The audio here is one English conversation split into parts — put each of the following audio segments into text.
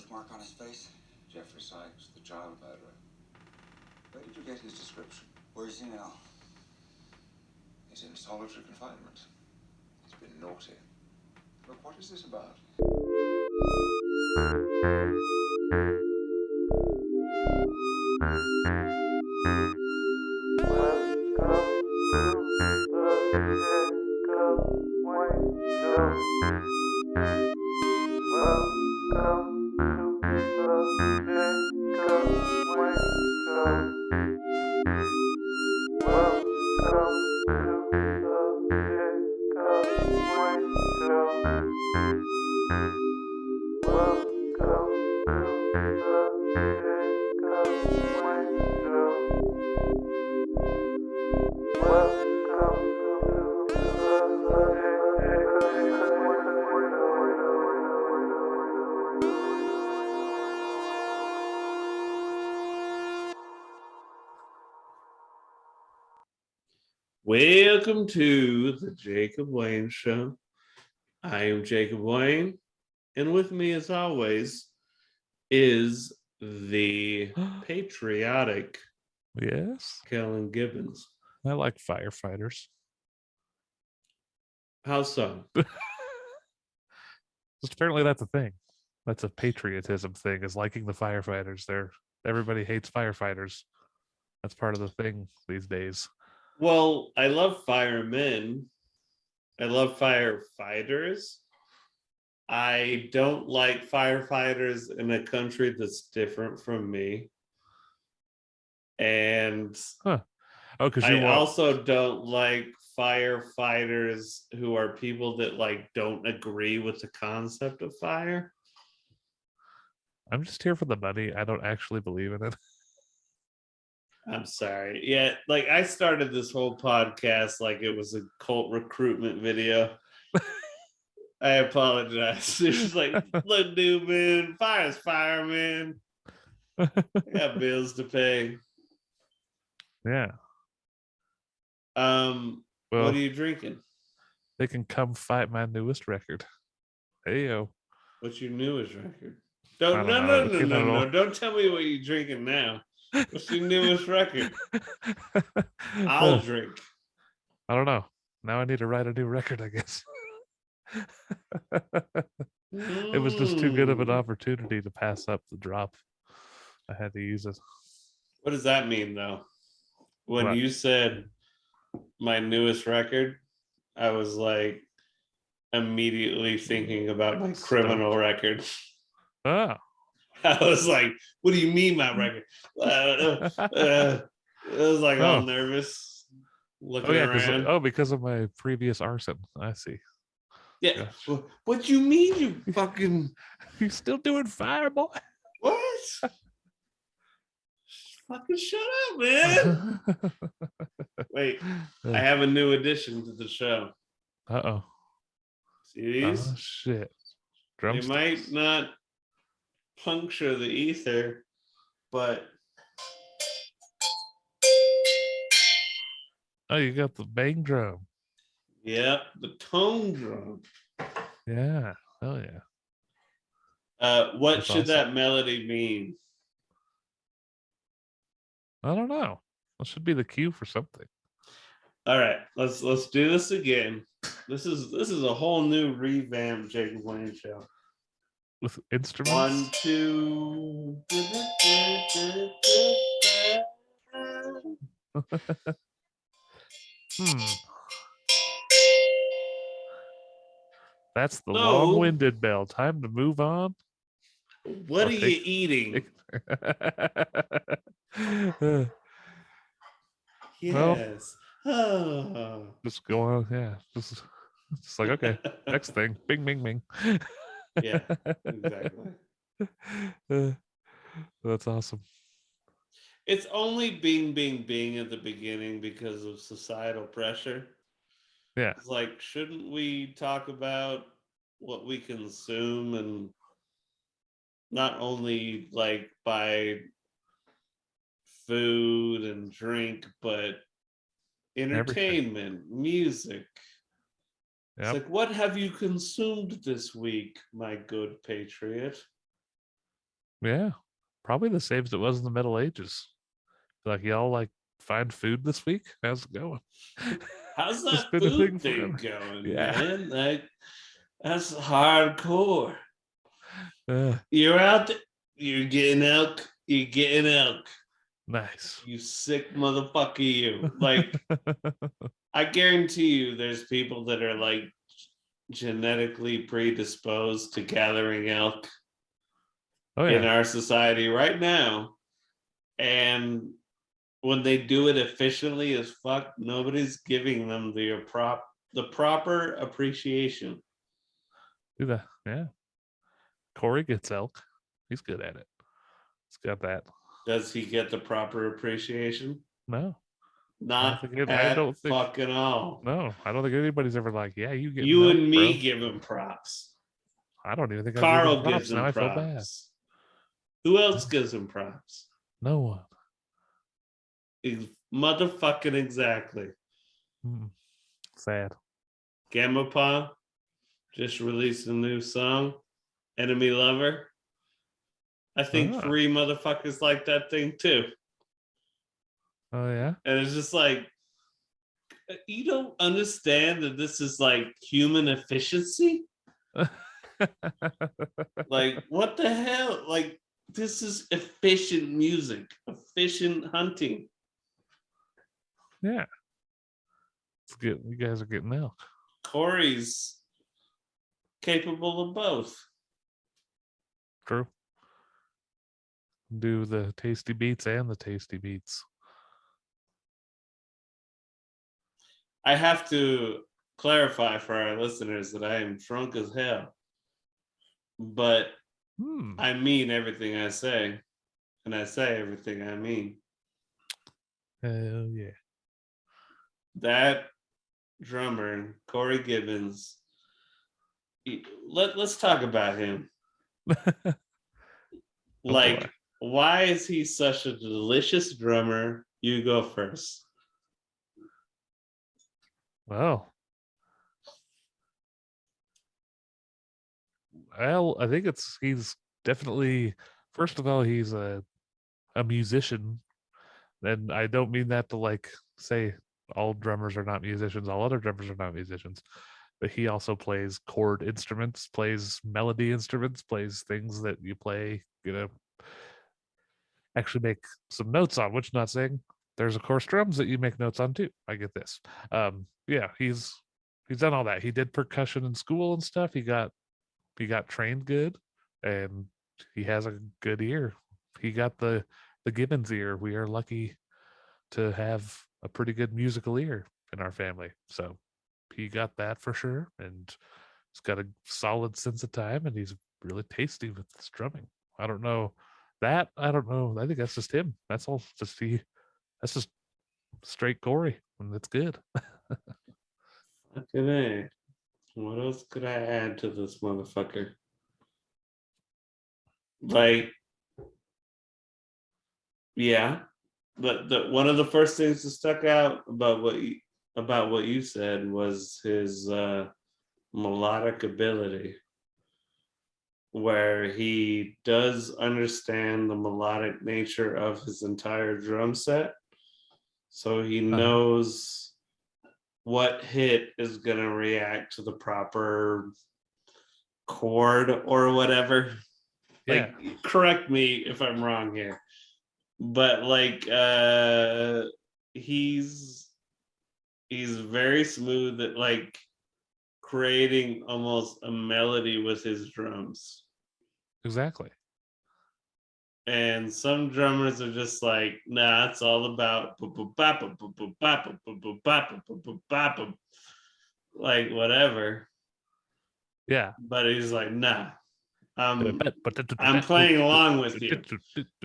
birthmark on his face? Jeffrey Sykes, the child murderer. Where did you get his description? Where is he now? He's in solitary confinement. He's been naughty. Look, what is this about? Welcome to the Jacob Wayne Show. I am Jacob Wayne, and with me, as always, is the patriotic Yes, Kellen Gibbons. I like firefighters. How so? Just apparently that's a thing. That's a patriotism thing, is liking the firefighters. Everybody hates firefighters. That's part of the thing these days. Well, I love firemen. I love firefighters. I don't like firefighters in a country that's different from me. And Oh, because I also don't like firefighters who are people that like don't agree with the concept of fire. I'm just here for the money. I don't actually believe in it. I'm sorry. Yeah, like I started this whole podcast like it was a cult recruitment video. I apologize. It was like, look, dude, man, fire's fire, man. I got bills to pay. Yeah. Well, what are you drinking? They can come fight my newest record. Hey yo. What's your newest record? No. Don't tell me what you're drinking now. What's your newest record? I'll drink. I don't know. Now I need to write a new record, I guess. It was just too good of an opportunity to pass up the drop. I had to use it. What does that mean, though? When What? you said my newest record, I was like immediately thinking about my criminal record. Oh. I was like, what do you mean my record? I was like all nervous looking around. Because of my previous arson. I see. Yeah. Gosh. What you mean you fucking... You still doing fire, boy? What? Fucking shut up, man. Wait, I have a new addition to the show. Uh-oh. See these? Oh, shit. They might not puncture the ether, but... Oh, you got the bang drum. Yeah, the tone drum. Yeah, hell yeah. What That's should awesome. That melody mean? I don't know. That should be the cue for something. All right, let's do this again. This is a whole new revamped Jacob Wayne show with instruments. 1, 2. That's the long-winded bell. Time to move on. What are you eating? Yes. Well, just go on. Yeah. Just like, okay. Next thing. Bing, bing, bing. Yeah, exactly. That's awesome. It's only bing, bing, bing at the beginning because of societal pressure. Yeah. It's like, shouldn't we talk about what we consume and not only like by food and drink, but entertainment, music. Yep. It's like, what have you consumed this week, my good patriot? Yeah, probably the same as it was in the Middle Ages. Like, y'all like find food this week? How's it going? How's It's that been a thing food thing forever. going, Yeah. man? Like, that's hardcore. Uh, You're out there, you're getting elk. nice. You sick motherfucker, you. Like, I guarantee you there's people that are like genetically predisposed to gathering elk Oh in yeah. our society right now. And when they do it efficiently as fuck, nobody's giving them the proper appreciation. Do that. Yeah. Corey gets elk. He's good at it. He's got that. Does he get the proper appreciation? No. Not I at don't think fucking all. no, I don't think anybody's ever like, yeah, you getting You elk, and bro. me give him props. I don't even think I gave him Carl gives props. Now him I feel bad. props. Who else gives him props? No one. Motherfucking exactly. Sad. Gamma just released a new song, Enemy Lover. I think Ah. 3 motherfuckers like that thing too. Oh yeah. And it's just like, you don't understand that this is like human efficiency? Like, what the hell? Like, this is efficient music, efficient hunting. Yeah. It's good. You guys are getting elk. Corey's capable of both. True. Do the tasty beats and the tasty beats. I have to clarify for our listeners that I am drunk as hell, but I mean everything I say, and I say everything I mean. Hell yeah. That drummer, Corey Gibbons, let's talk about him. Like, why is he such a delicious drummer? You go first. Well, I think he's definitely, first of all, he's a musician. And I don't mean that to like say all drummers are not musicians, all other drummers are not musicians. But he also plays chord instruments, plays melody instruments, plays things that you play, actually make some notes on, which not saying there's of course drums that you make notes on too. I get this. Yeah, he's done all that. He did percussion in school and stuff. He got trained good, and he has a good ear. He got the Gibbons ear. We are lucky to have a pretty good musical ear in our family. So he got that for sure, and he's got a solid sense of time, and he's really tasty with his drumming. I don't know that. I don't know. I think that's just him. That's all. That's just straight Corey, and it's good. Fucking A. What else could I add to this motherfucker? Like, yeah, the one of the first things that stuck out about what you said was his melodic ability, where he does understand the melodic nature of his entire drum set, so he knows what hit is going to react to the proper chord or whatever. Yeah. Like, correct me if I'm wrong here, but like he's very smooth at like creating almost a melody with his drums. Exactly. And some drummers are just like, nah, it's all about like whatever. Yeah. But he's like, nah, I'm playing along with you.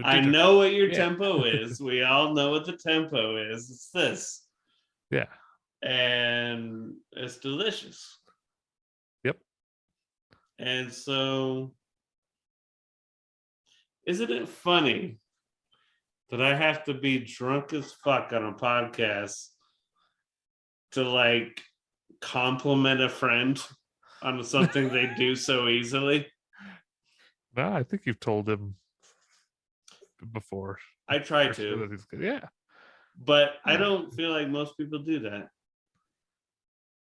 I know what your tempo is. We all know what the tempo is. It's this. Yeah. And it's delicious. Yep. And so, isn't it funny that I have to be drunk as fuck on a podcast to like compliment a friend on something they do so easily? No, I think you've told him before. I try For sure to, that he's good. Yeah. but I don't feel like most people do that.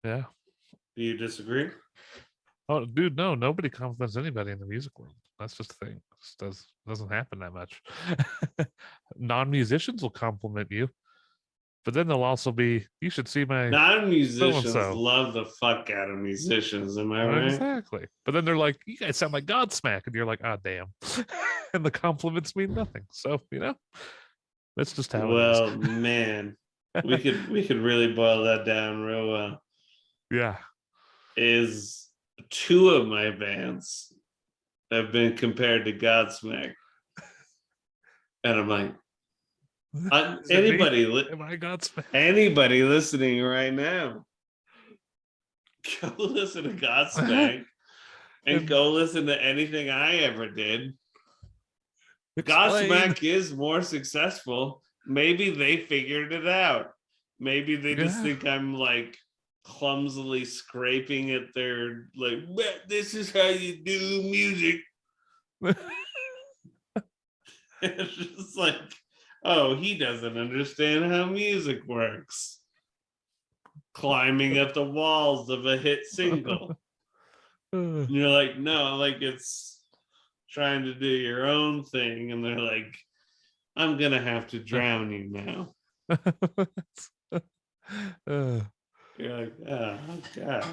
Yeah. Do you disagree? Oh, dude, no, nobody compliments anybody in the music world. That's just the thing. It just doesn't happen that much. Non-musicians will compliment you, but then they'll also be, you should see my Non-musicians so-and-so. love the fuck out of musicians. Am I right? Exactly. But then they're like, you guys sound like Godsmack. And you're like, ah, damn. And the compliments mean nothing. So, that's just how it is. Well, man, we could really boil that down real well. Yeah. Is two of my bands have been compared to Godsmack, and I'm like, Is it me? anybody Am I Godsmack? anybody listening right now, go listen to Godsmack and go listen to anything I ever did. Explain. Godsmack is more successful. Maybe they figured it out. Maybe they just think I'm like clumsily scraping at their like, this is how you do music. It's just like, oh, he doesn't understand how music works. Climbing up the walls of a hit single. And you're like, no, like it's trying to do your own thing. And they're like, I'm gonna have to drown you now. You're like, oh god.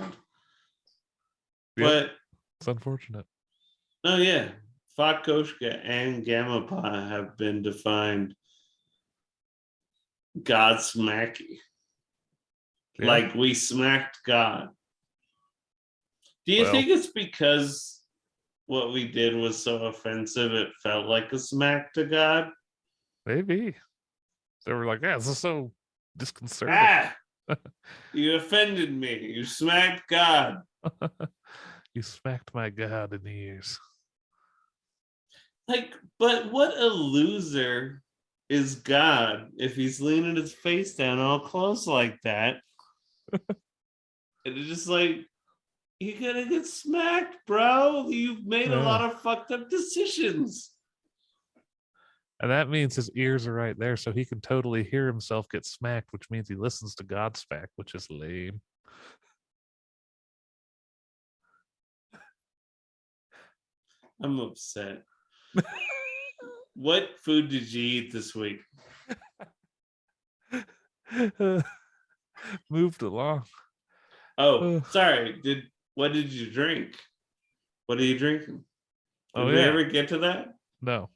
But it's unfortunate. oh yeah, Fakoshka and Gamapa have been defined Godsmacky. Yeah. Like we smacked God. Do you think it's because what we did was so offensive it felt like a smack to God? Maybe. They were like, yeah, this is so disconcerting. Ah! You offended me. You smacked God. You smacked my God in the ears. Like, but what a loser is God if he's leaning his face down all close like that. And it's just like, you're gonna get smacked, bro. You've made a lot of fucked up decisions. And that means his ears are right there, so he can totally hear himself get smacked, which means he listens to Godsmack, which is lame. I'm upset. What food did you eat this week? Moved along. Oh, sorry. What did you drink? What are you drinking? Did we ever get to that? No.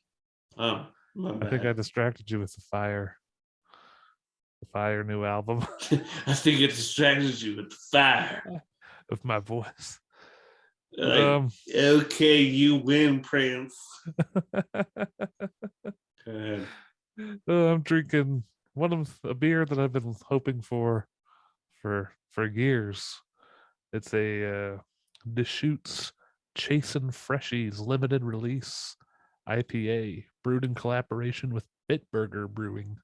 Oh, my bad. I think I distracted you with the Fire new album. I think it distracted you with the fire of my voice. Like, okay, you win, Prince. Go ahead. I'm drinking a beer that I've been hoping for years. It's a Deschutes Chasin' Freshies limited release IPA brewed in collaboration with Bitburger Brewing.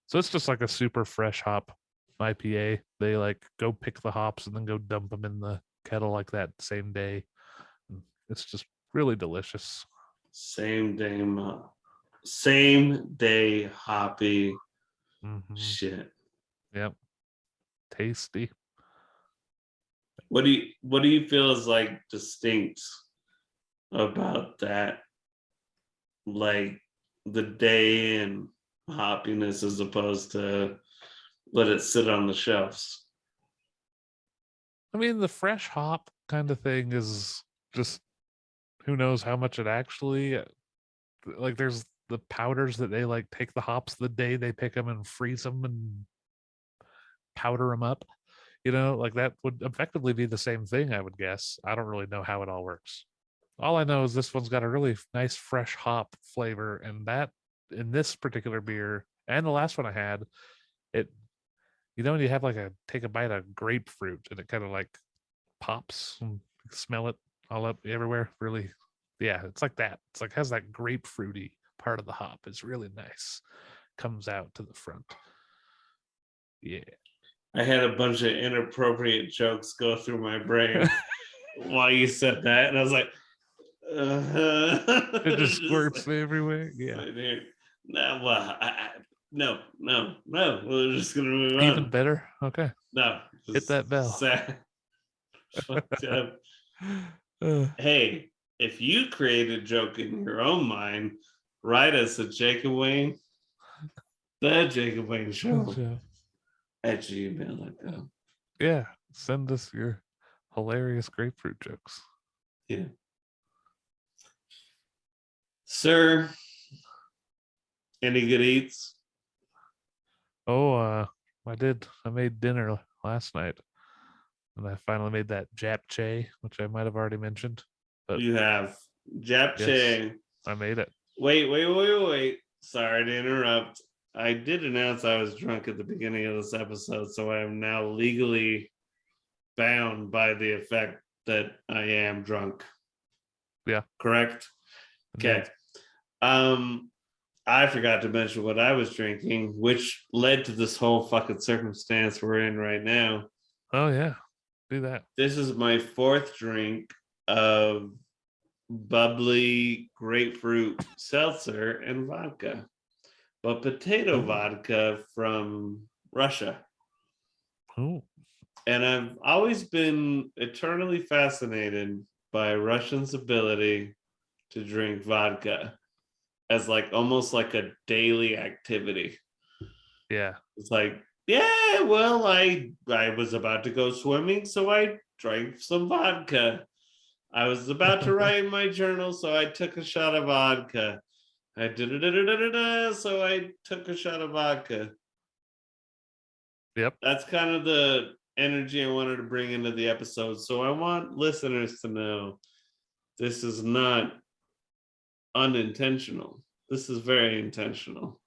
So it's just like a super fresh hop IPA. They like go pick the hops and then go dump them in the kettle like that same day. It's just really delicious. Same day hoppy shit. Yep. Tasty. What do you feel is like distinct about that? Like the day and hoppiness as opposed to let it sit on the shelves. I mean, the fresh hop kind of thing is just who knows how much it actually like. There's the powders that they like take the hops the day they pick them and freeze them and powder them up. Like that would effectively be the same thing, I would guess. I don't really know how it all works. All I know is this one's got a really nice fresh hop flavor, and that in this particular beer and the last one I had, when you have take a bite of grapefruit and it kind of like pops and smell it all up everywhere. Really, yeah, it's like that. It's like has that grapefruity part of the hop. It's really nice. Comes out to the front. Yeah. I had a bunch of inappropriate jokes go through my brain while you said that, and I was like, It just Just squirts like, everywhere. Yeah. sitting here. No, well, no. We're just gonna move Even on. better. Okay. No, Hit that bell. sad. Fucked up. Uh, Hey, if you create a joke in your own mind, write us at Jacob Wayne, the Jacob Wayne Show so, at gmail.com. yeah. Send us your hilarious grapefruit jokes. Yeah. Sir, any good eats? Oh, I did. I made dinner last night, and I finally made that japchae, which I might have already mentioned. But You have yes, japchae. I made it. Wait. Sorry to interrupt. I did announce I was drunk at the beginning of this episode, so I am now legally bound by the effect that I am drunk. Yeah. Correct? Indeed. Okay. I forgot to mention what I was drinking, which led to this whole fucking circumstance we're in right now. Oh yeah, do that. This is my fourth drink of bubbly grapefruit seltzer and vodka, but potato Ooh. vodka from Russia. Oh, And I've always been eternally fascinated by Russians' ability to drink vodka as like almost like a daily activity. yeah. It's like, yeah, well, I was about to go swimming, so I drank some vodka. I was about to write in my journal, so I took a shot of vodka. I did it, so I took a shot of vodka. Yep. That's kind of the energy I wanted to bring into the episode. So I want listeners to know this is not unintentional. This is very intentional.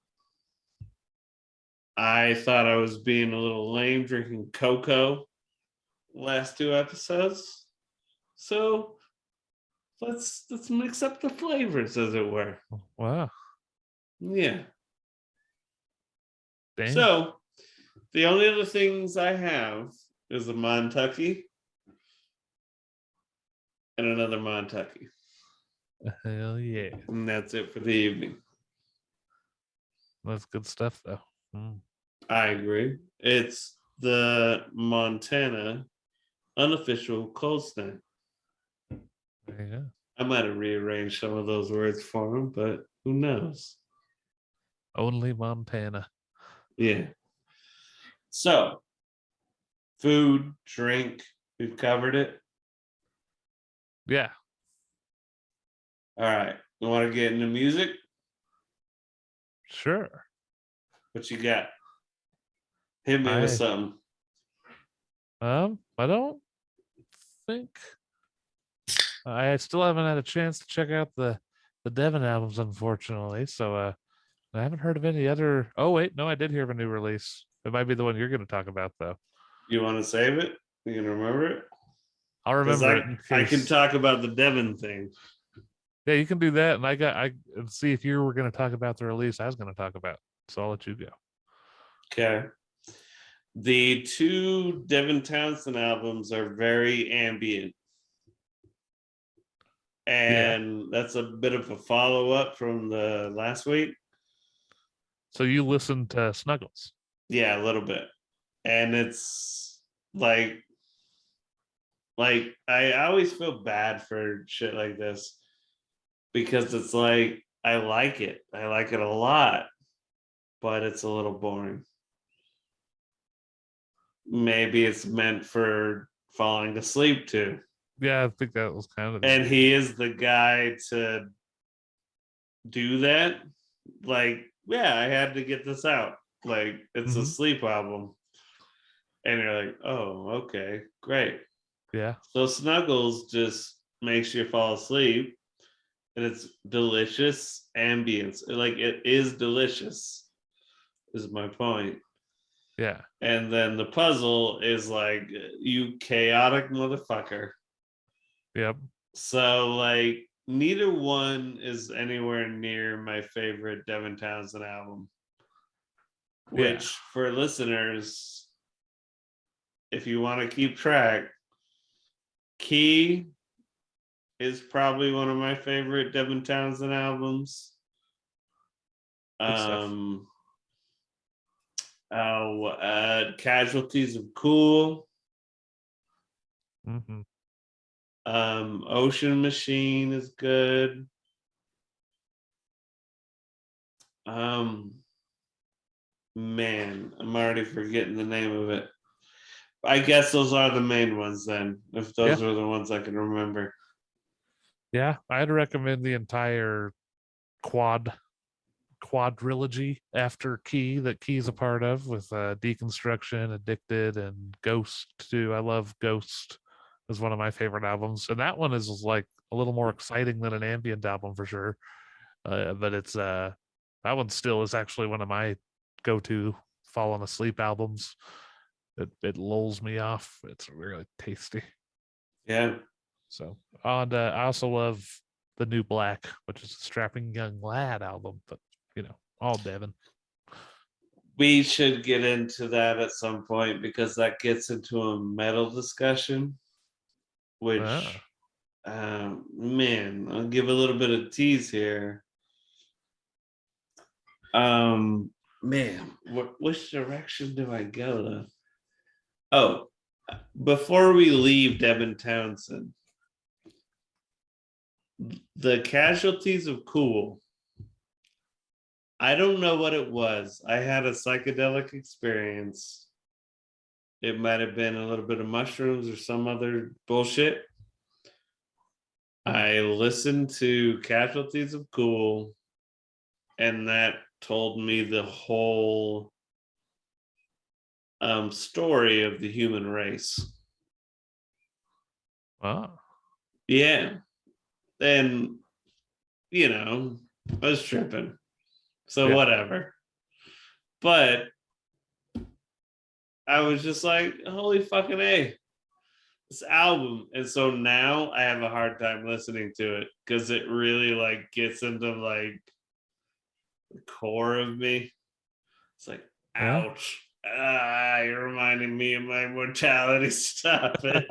I thought I was being a little lame drinking cocoa last two episodes. So let's mix up the flavors, as it were. Wow. Yeah. Dang. So the only other things I have is a Montucky and another Montucky. Hell yeah. And that's it for the evening. That's good stuff though. Mm. I agree. It's the Montana unofficial cold snap. There you go. I might have rearranged some of those words for him, but who knows? Only Montana. Yeah. So, food, drink, we've covered it. Yeah. All right. You want to get into music? Sure. What you got? Hit me with something. I don't think I still haven't had a chance to check out the Devon albums, unfortunately. So I haven't heard of any other. Oh wait, no, I did hear of a new release. It might be the one you're going to talk about, though. You want to save it? You can remember it? I'll remember it in I can case. talk about the Devon thing. Yeah, you can do that, and I see if you were going to talk about the release I was going to talk about. So I'll let you go. Okay. The two Devin Townsend albums are very ambient. And that's a bit of a follow-up from the last week. So you listened to Snuggles? Yeah, a little bit. And it's like I always feel bad for shit like this because it's like I like it a lot, but it's a little boring. Maybe it's meant for falling asleep to. Yeah, I think that was kind of. And he is the guy to do that. Like, yeah, I had to get this out. Like, it's a sleep album. And you're like, oh, okay, great. Yeah. So Snuggles just makes you fall asleep. And it's delicious ambience. Like, it is delicious, is my point. Yeah. And then the puzzle is like, you chaotic motherfucker. Yep. So, like, neither one is anywhere near my favorite Devin Townsend album. Which, for listeners, if you want to keep track, Key is probably one of my favorite Devin Townsend albums. Good stuff. Casualties of Cool. Mm-hmm. Ocean Machine is good. Man, I'm already forgetting the name of it. I guess those are the main ones then, if those Yeah. are the ones I can remember. Yeah, I'd recommend the entire quadrilogy after Key that Key's a part of, with Deconstruction, Addicted, and Ghost too. I love Ghost. Is one of my favorite albums, and that one is like a little more exciting than an ambient album for sure. But it's that one still is actually one of my go-to falling asleep albums. It lulls me off. It's really tasty. Yeah. So, and I also love the New Black, which is a strapping young lad album, but all Devin. We should get into that at some point because that gets into a metal discussion, which, man, I'll give a little bit of tease here. Man, which direction do I go though? Oh, before we leave Devin Townsend, the Casualties of Cool. I don't know what it was. I had a psychedelic experience. It might have been a little bit of mushrooms or some other bullshit. I listened to Casualties of Cool, and that told me the whole story of the human race. Wow. Yeah. And, I was tripping. So Yeah. whatever. But I was just like, holy fucking A. This album. And so now I have a hard time listening to it because it really like gets into like the core of me. It's like, Yeah. ouch. You're reminding me of my mortality. Stop it.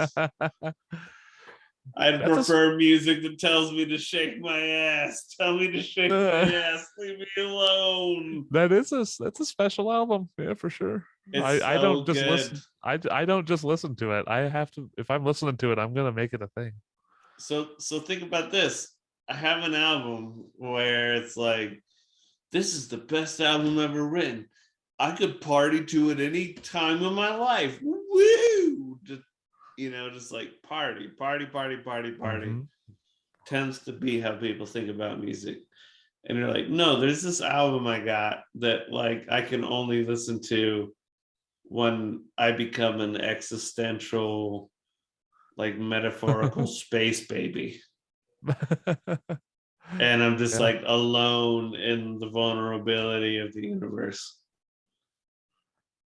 I'd That's prefer music that tells me to shake my ass. Tell me to shake my ass. Leave me alone. that's a special album. Yeah, for sure. It's I so don't just good. listen. I don't just listen to it. I have to, if I'm listening to it, I'm gonna make it a thing. So think about this. I have an album where it's like, this is the best album ever written. I could party to it any time of my life. Woo! Just like party. Mm-hmm. Tends to be how people think about music. And you're like, no, there's this album I got that like I can only listen to when I become an existential, like metaphorical space baby. And I'm just Yeah. like alone in the vulnerability of the universe.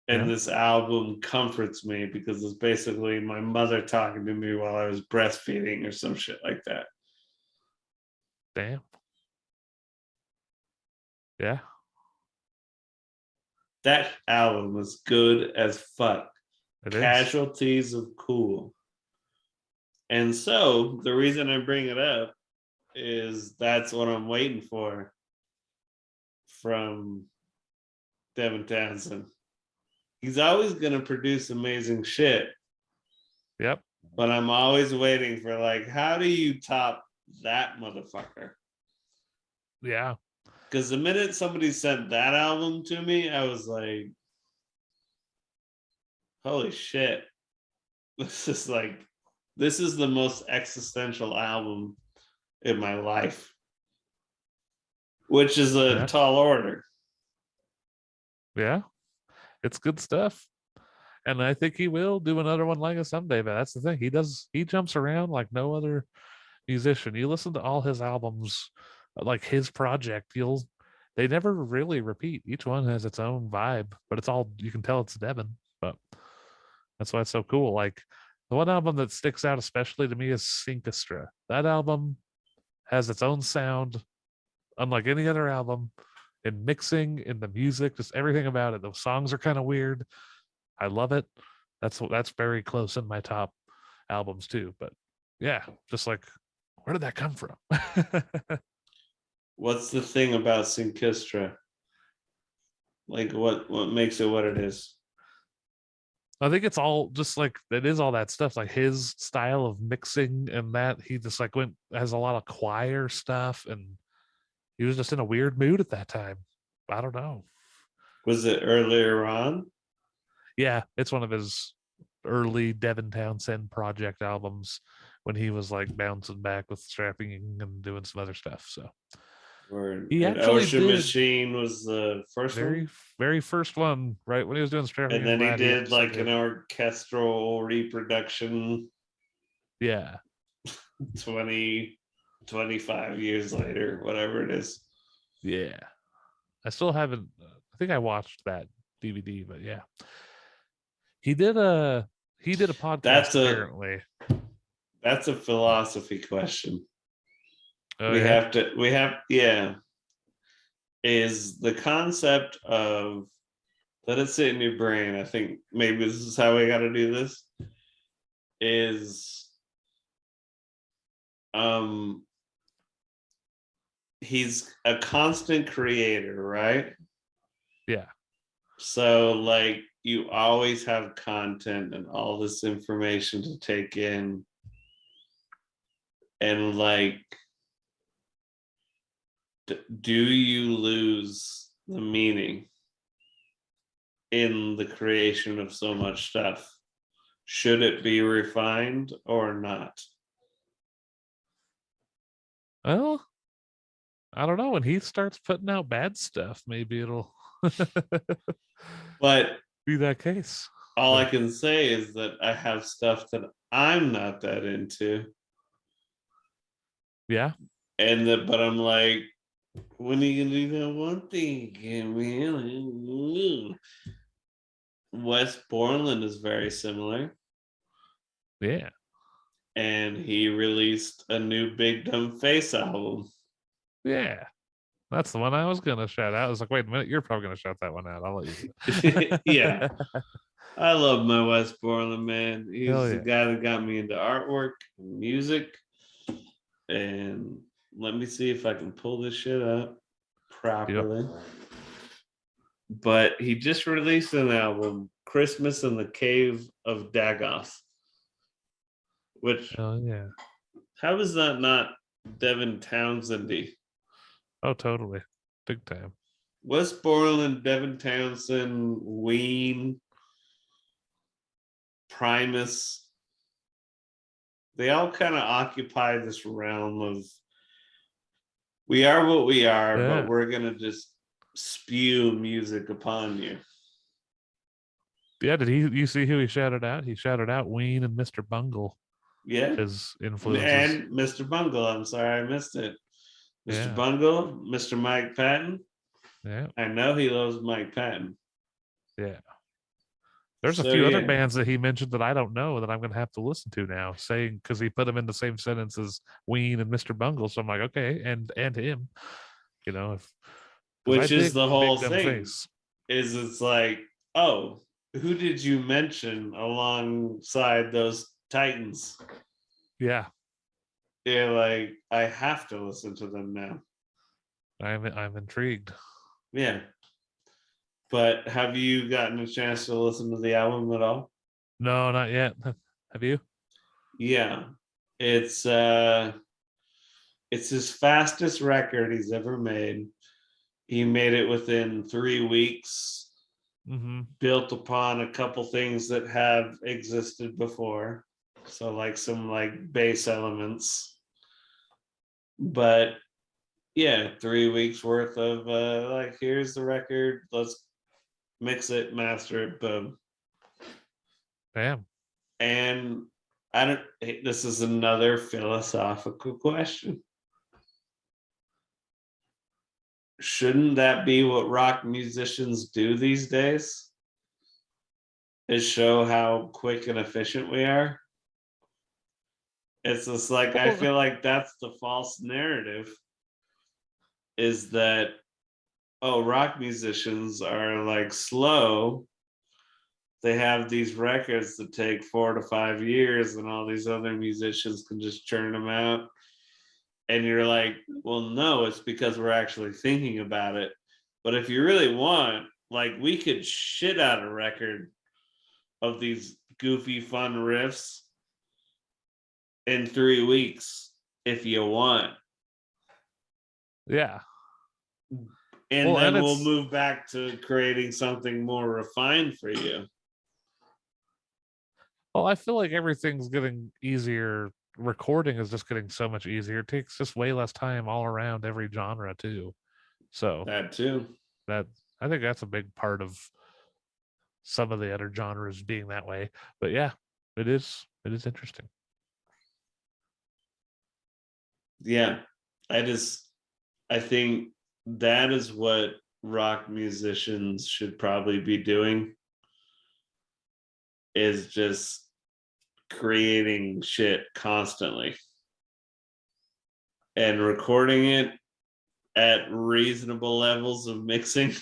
And Yeah. this album comforts me because it's basically my mother talking to me while I was breastfeeding or some shit like that. Damn. Yeah. That album was good as fuck. It is. Casualties of Cool. And so the reason I bring it up is that's what I'm waiting for from Devin Townsend. He's always going to produce amazing shit. Yep. But I'm always waiting for like, how do you top that motherfucker? Yeah. Because the minute somebody sent that album to me, I was like, holy shit. This is the most existential album in my life, which is a tall order. Yeah. It's good stuff. And I think he will do another one like it someday, but that's the thing. He jumps around like no other musician. You listen to all his albums, like his project, they never really repeat. Each one has its own vibe, but it's all, you can tell it's Devin. But that's why it's so cool. Like the one album that sticks out especially to me is Syncastra. That album has its own sound, unlike any other album, in mixing, in the music, just everything about it. Those songs are kind of weird. I love it. That's very close in my top albums too. But yeah, just like Where did that come from? What's the thing about Synkistra? Like what makes it what it is? I think it's all just like it is all that stuff, like his style of mixing, and that he just like has a lot of choir stuff, and he was just in a weird mood at that time. I don't know. Was it earlier on? Yeah, it's one of his early Devin Townsend project albums when he was like bouncing back with strapping and doing some other stuff. So Or he an actually Ocean did Machine was the first one? very first one, right when he was doing strapping And and then he glad. did like did, an orchestral reproduction yeah, 20, 25 years later, whatever it is. yeah. I still haven't. I think I watched that DVD, but yeah, he did a podcast That's a apparently. that's a philosophy question. Oh yeah, Yeah. Is the concept of let it sit in your brain. I think maybe this is how we gotta do this. Is he's a constant creator, right? yeah. So like you always have content and all this information to take in, and like do you lose the meaning in the creation of so much stuff? Should it be refined or not? Well, I don't know. When he starts putting out bad stuff, maybe it'll But be that case. all I But can say is that I have stuff that I'm not that into. yeah, And that, but I'm like, when are you gonna do that one thing again, man? West Borland is very similar. yeah. And he released a new Big Dumb Face album. Yeah. That's the one I was gonna shout out. I was like, wait a minute, you're probably gonna shout that one out. I'll let you. Yeah. I love my West Borland man. Hell He's the yeah. guy that got me into artwork and music. And let me see if I can pull this shit up properly. But he just released an album, Christmas in the Cave of Dagoth. Which, Oh yeah. how is that not Devin Townsendy? Oh totally. Big time. West Borland, Devin Townsend, Ween, Primus, they all kind of occupy this realm of we are what we are, Yeah. but we're gonna just spew music upon you. Yeah, did you see who he shouted out? He shouted out Ween and Mr. Bungle, Yeah. his influences. And Mr. Bungle, I'm sorry I missed it. Mr. Yeah. Bungle, Mr. Mike Patton. Yeah. I know he loves Mike Patton. Yeah. There's a So, few other yeah. bands that he mentioned that I don't know that I'm gonna have to listen to now, saying because he put them in the same sentence as Ween and Mr. Bungle. So I'm like, okay, and him, you know, if because I Which is dig the whole Big Dumb thing. Face. Is it's like, oh, who did you mention alongside those Titans? Yeah, Yeah, like I have to listen to them now. I'm intrigued. Yeah. But have you gotten a chance to listen to the album at all? No, not yet. Have you? Yeah. It's his fastest record he's ever made. He made it within 3 weeks, Mm-hmm. built upon a couple things that have existed before. So like some like bass elements. But yeah, 3 weeks worth of like here's the record, let's mix it, master it, boom. Damn. And I don't this is another philosophical question. Shouldn't that be what rock musicians do these days? Is show how quick and efficient we are? It's just like I feel like that's the false narrative, is that oh, rock musicians are like slow. They have these records that take 4 to 5 years, and all these other musicians can just churn them out And you're like, well, no, it's because we're actually thinking about it. But if you really want, like, we could shit out a record of these goofy, fun riffs in 3 weeks if you want. Yeah. And Well, then and we'll it's move back to creating something more refined for you. well, I feel like everything's getting easier. Recording is just getting so much easier. It takes just way less time all around every genre too. So That too. that I think that's a big part of some of the other genres being that way. But yeah, it is interesting. Yeah. I think that is what rock musicians should probably be doing, is just creating shit constantly and recording it at reasonable levels of mixing.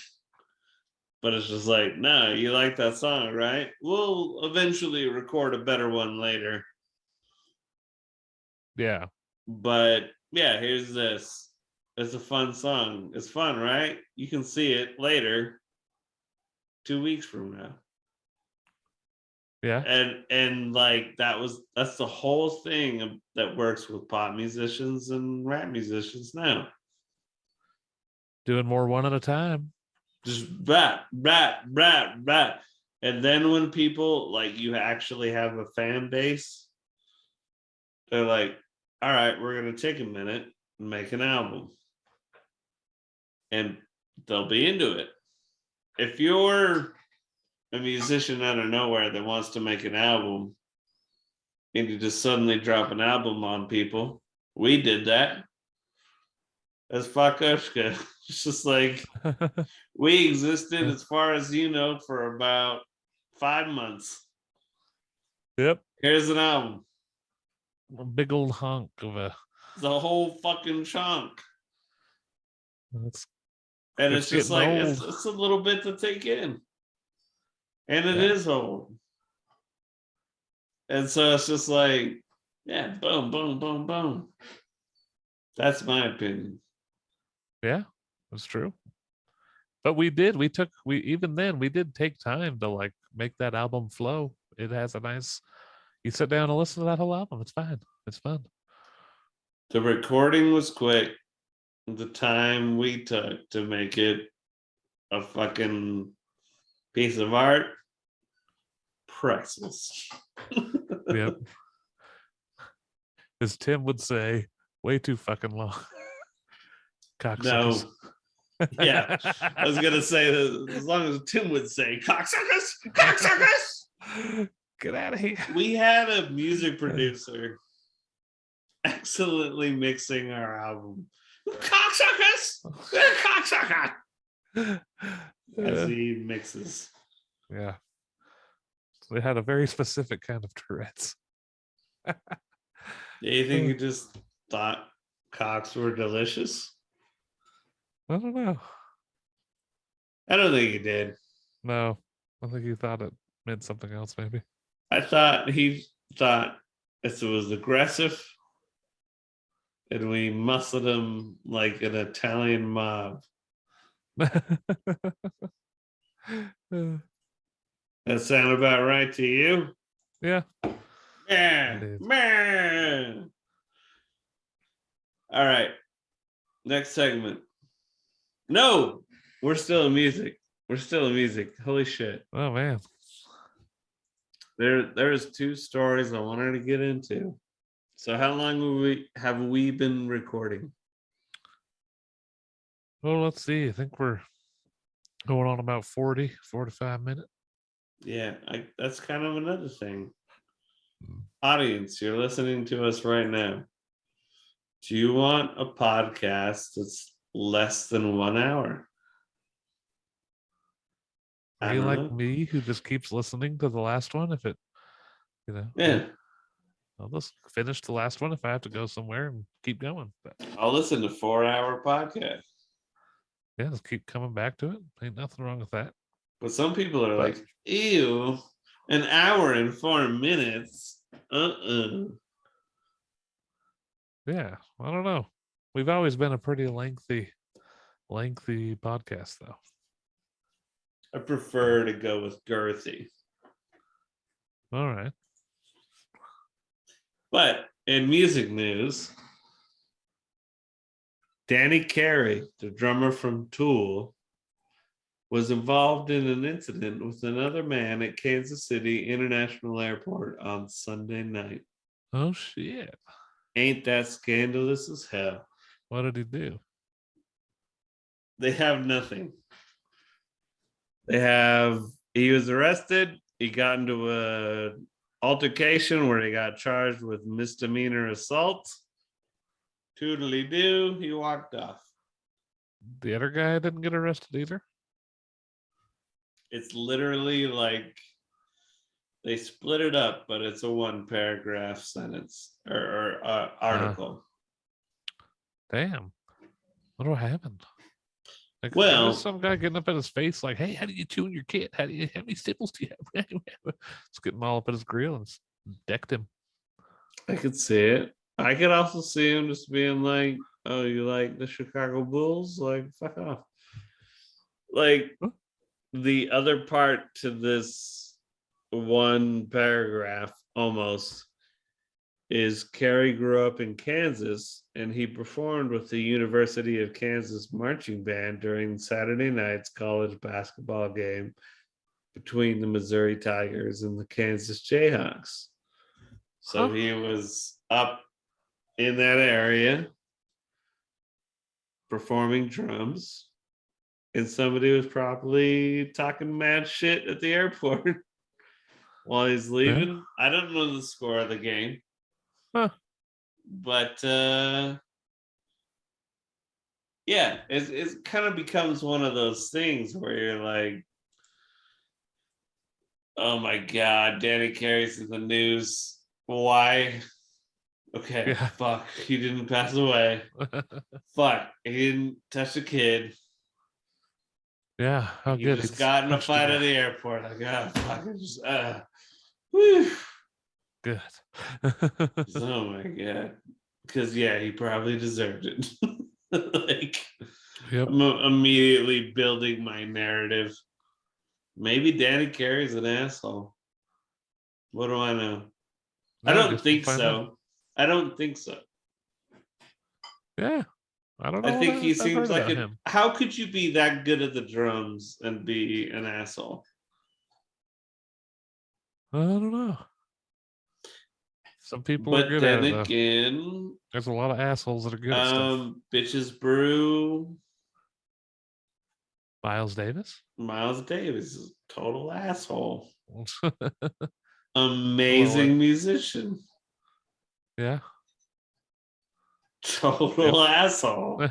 But it's just like, no, you like that song, right? We'll eventually record a better one later. Yeah. But yeah, here's this. It's a fun song. It's fun, right? You can see it later, 2 weeks from now. Yeah. And like that's the whole thing that works with pop musicians and rap musicians now. Doing more one at a time. Just rap, rap, rap, rap. And then when people, like, you actually have a fan base, they're like, all right, we're gonna take a minute and make an album. And they'll be into it. If you're a musician out of nowhere that wants to make an album and you just suddenly drop an album on people, we did that as Fakoshka. It's just like, we existed, as far as you know, for about 5 months. Yep. Here's an album. A big old hunk of a The whole fucking chunk. it's And it's it's just getting like, old. it's a little bit to take in. And it Yeah. is old. And so it's just like, yeah, boom, boom, boom, boom. That's my opinion. Yeah, that's true. But we did even then we did take time to like make that album flow. It has a nice, you sit down and listen to that whole album. It's fine. It's fun. The recording was quick. The time we took to make it a fucking piece of art, priceless. Yep. As Tim would say, way too fucking long. Cocksuckers. No. Yeah. I was gonna say that, as long as Tim would say cocksuckers, cocksuckers. Get out of here. We had a music producer excellently mixing our album. Cocksuckers! Cocksucker! As he mixes. Yeah. They had a very specific kind of Tourette's. Yeah, you think he just thought cocks were delicious? I don't know. I don't think he did. No, I think he thought it meant something else, maybe. I thought he thought it was aggressive, and we muscled him like an Italian mob. That sound about right to you? Yeah. Yeah, man. All right. Next segment. No, we're still in music. We're still in music. Holy shit. Oh man. There's 2 stories I wanted to get into. So how long have we been recording? Well, let's see. I think we're going on about 45 minutes. Yeah, that's kind of another thing. Audience, you're listening to us right now. Do you want a podcast that's less than 1 hour? Are you like me who just keeps listening to the last one if it, Yeah. I'll just finish the last one if I have to go somewhere and keep going. But I'll listen to 4-hour podcasts. yeah, just keep coming back to it. Ain't nothing wrong with that. But some people are like, ew, an hour and 4 minutes. Yeah, I don't know. We've always been a pretty lengthy podcast, though. I prefer to go with girthy. All right. But in music news, Danny Carey, the drummer from Tool, was involved in an incident with another man at Kansas City International Airport on Sunday night. Oh, shit. Ain't that scandalous as hell? What did he do? They have nothing. He was arrested. He got into a altercation where he got charged with misdemeanor assault. Toodly doo, he walked off. The other guy didn't get arrested either? It's literally like they split it up, but it's a 1-paragraph sentence or article. Damn. What happened? Like, Well, there's some guy getting up in his face like, hey, how do you tune your kit? How many staples do you have? It's getting all up in his grill and decked him. I could see it. I could also see him just being like, oh, you like the Chicago Bulls? Like, fuck off. Like, the other part to this 1 paragraph almost is Carey grew up in Kansas and he performed with the University of Kansas marching band during Saturday night's college basketball game between the Missouri Tigers and the Kansas Jayhawks. So he was up in that area performing drums, and somebody was probably talking mad shit at the airport while he's leaving. Yeah. I don't know the score of the game. Huh. But yeah, it kind of becomes one of those things where you're like, oh my God, Danny Carey's in the news. Why? Okay, Yeah. fuck, he didn't pass away. Fuck, he didn't touch a kid. Yeah, how He good. just got in a punched fight guy. at the airport. Like, oh, fuck, whew. Good. Oh my God. Because, yeah, he probably deserved it. Like, Yep. I'm immediately building my narrative. Maybe Danny Carey's an asshole. What do I know? I Yeah, don't guess we'll think find out. so. I don't think so. Yeah. I don't know. I think he I've seems heard like about a. him. How could you be that good at the drums and be an asshole? I don't know. Some people are But good then at it, though. again, There's a lot of assholes that are good at stuff. Bitches Brew, Miles Davis. Miles Davis is a total asshole. Lord. Amazing musician. Yeah. Total asshole.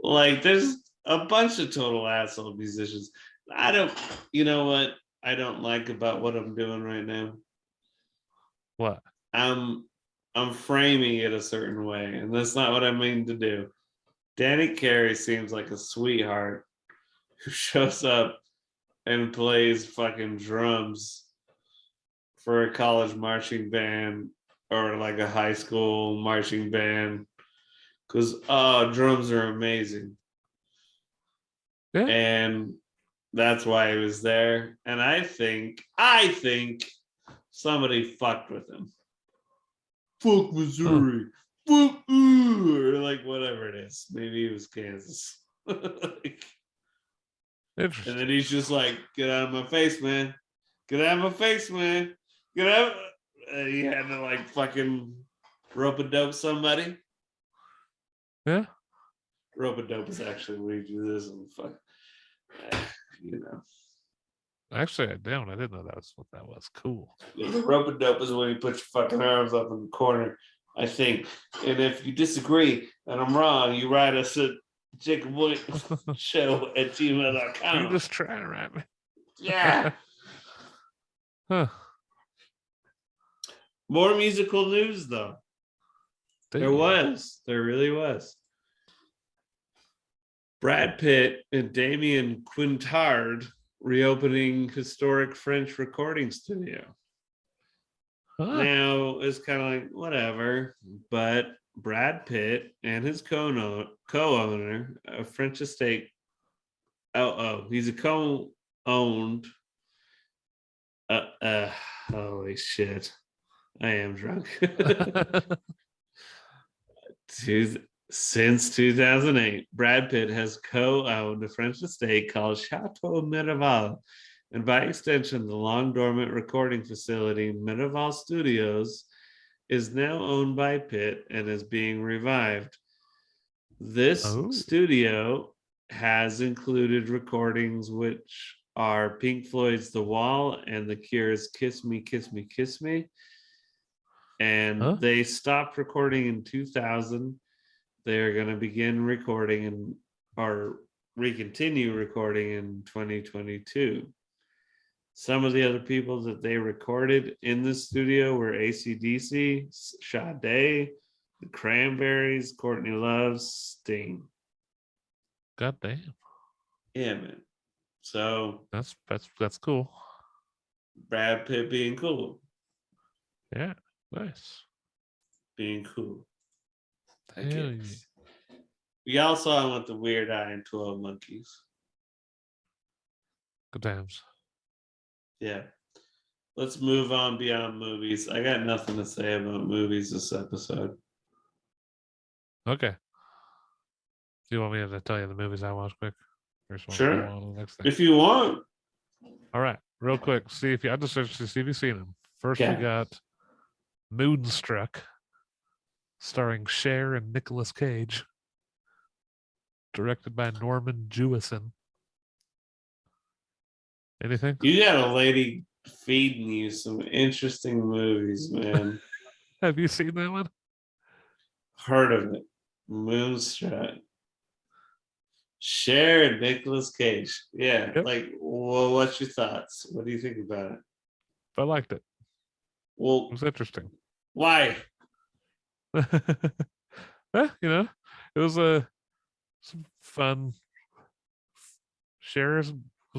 Like, there's a bunch of total asshole musicians. You know what I don't like about what I'm doing right now? What? I'm framing it a certain way, and that's not what I mean to do. Danny Carey seems like a sweetheart who shows up and plays fucking drums for a college marching band or like a high school marching band because drums are amazing. Yeah. And that's why he was there. And I think somebody fucked with him. Fuck Missouri. Fuck, or like whatever it is. Maybe it was Kansas. Like, and then he's just like, get out of my face, man. Get out of my face, man. Get out. And he had to like fucking rope a dope somebody. Yeah. Rope a dope is actually where you do this and fuck. You know. Actually, I don't. I didn't know that was what that was. Cool. Yeah, the rope a dope is when you put your fucking arms up in the corner, I think. And if you disagree and I'm wrong, you write us at jacobwood@gmail.com. You just try to write me. Yeah. Huh. More musical news, though. There really was. Brad Pitt and Damien Quintard reopening historic French recording studio. Huh. Now it's kind of like whatever, but Brad Pitt and his co-owner, a French estate. He's a co-owned. Holy shit! I am drunk. Since 2008, Brad Pitt has co-owned a French estate called Chateau Miraval, and by extension, the long dormant recording facility Miraval Studios is now owned by Pitt and is being revived. This Oh. studio has included recordings which are Pink Floyd's The Wall and The Cure's Kiss Me, Kiss Me, Kiss Me. And they stopped recording in 2000. They're going to begin recording or recontinue recording in 2022. Some of the other people that they recorded in the studio were AC/DC, Sade, the Cranberries, Courtney Love, Sting. God damn. Yeah, man. So that's cool. Brad Pitt being cool. Yeah, nice. Being cool. I Hell guess. We also went the Weird Eye and 12 Monkeys. Good times. Yeah. Let's move on beyond movies. I got nothing to say about movies this episode. Okay. Do you want me to tell you the movies I watched quick? Sure. On to the next thing? If you want. All right, real quick. I just searched to see if you've seen them. First, Okay. we got Moonstruck, starring Cher and Nicolas Cage, directed by Norman Jewison. Anything? You got a lady feeding you some interesting movies, man. Have you seen that one? Heard of it. Moonstruck. Cher and Nicolas Cage. Yeah. Yep. Like, well, what's your thoughts? What do you think about it? I liked it. Well, It was interesting. why? It was some fun. Cher was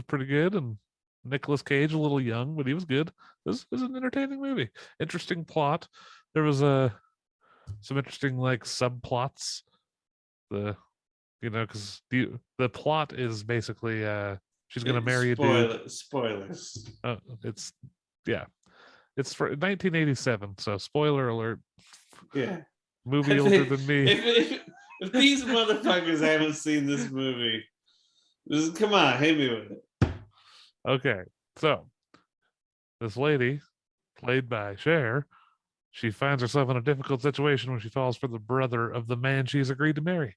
pretty good, and Nicolas Cage a little young, but he was good. This was an entertaining movie. Interesting plot. There was some interesting like subplots. Because the plot is basically she's gonna marry a dude. Spoilers. It's for 1987, so spoiler alert. Yeah. Movie older than me. If these motherfuckers haven't seen this movie, come on, hit me with it. Okay, so this lady, played by Cher, she finds herself in a difficult situation when she falls for the brother of the man she's agreed to marry.